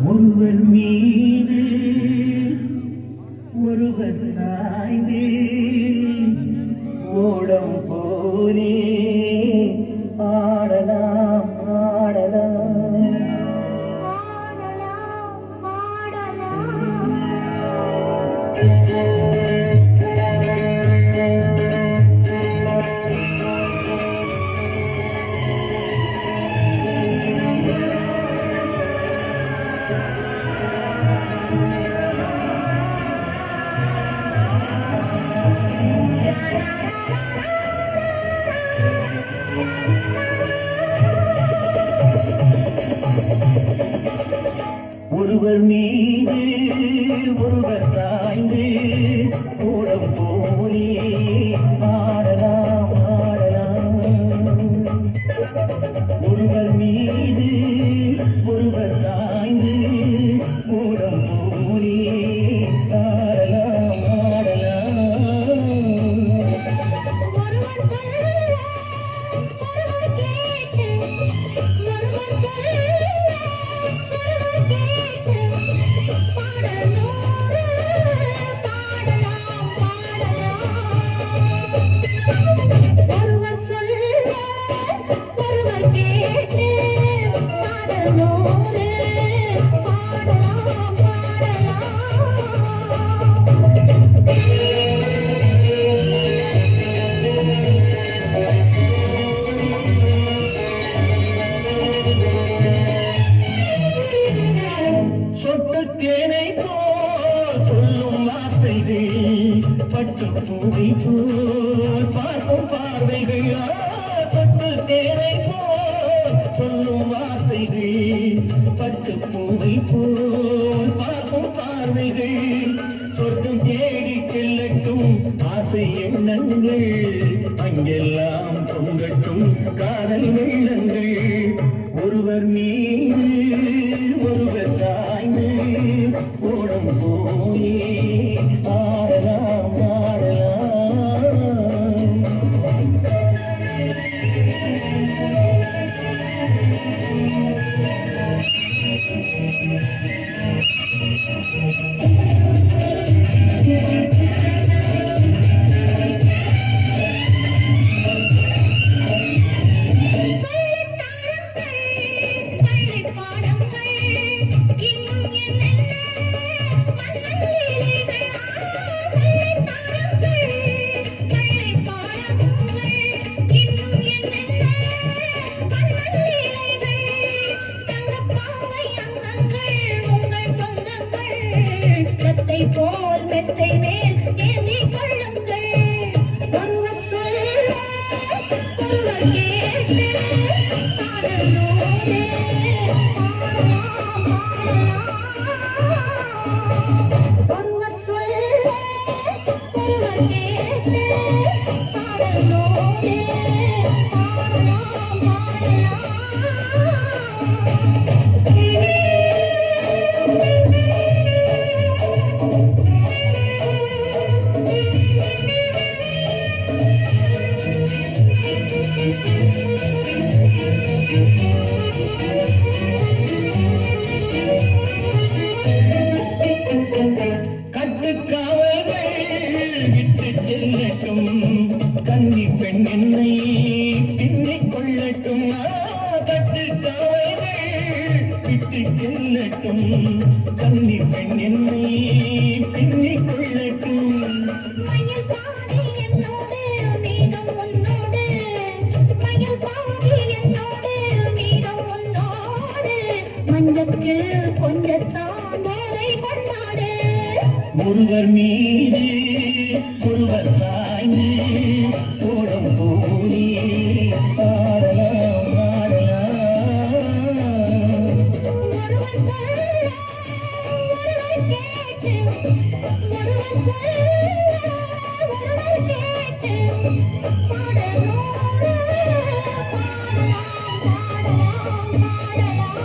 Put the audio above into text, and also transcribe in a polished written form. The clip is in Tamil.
ஒருவர் மீது ஒருவர் சாய்ந்து ஓடம் போலே ஆடலாம் ஆடலாம் ஒருவர் மீது ஒருவர் சாய்ந்து ஓடம் போலே ஆடலாம் ஆடலாம் ஒருவர் மீது ஒருவர் சாய்ந்து ஓடம் போலே ஆடலாம் ஆடலாம் தேனை போல் சொல்லும் வார்த்தைகள் பட்டு பூவை போல் பார்க்கும் பார்வைகள் சொட்டு தேனை போல் சொல்லும் வார்த்தைகள் பட்டு பூவை போல் பார்க்கும் பார்வைகள் சொர்க்கம் தேடி செல்லட்டும் ஆசை எண்ணங்கள் அங்கெல்லாம் பொங்கட்டும் காதல் வெள்ளங்கள் ஒருவர் மீது ஒருவர் சாய்ந்து ஓடம் போலே ஆடலாம் ஆடலாம் போல் மெத்தை மேல் ஏந்தி கொள்ளுங்கள் ஒருவர் சொல்ல ஒருவர் கேட்டு பாடலோடு ஒருவர் சொல்ல ஒருவர் கேட்டு பாடலோடு கன்னி பெண் என்னை பின்னிக் கொள்ளட்டும் கட்டுக்காவர்கள் விட்டு செல்லட்டும் கன்னி பெண் என்னை பின்னிக் கொள்ளட்டும் மயில் பாடி என்னோடு மீதம் உன்னோடு மயில் பாடி என்னோடு மீதம் உன்னோடு மஞ்சத்தில் கொஞ்சத்தான் வேலை கொண்டாடு ஒருவர் மீது ஒருவர் சாய்ந்து ஓடம் போலே ஆடலாம் ஆடலாம் ஒருவர் சொல்ல ஒருவர் கேட்டு ஒருவர் சொல்ல ஒருவர் கேட்டு பாடலோடு பாடலாம் பாடலாம் பாடலாம்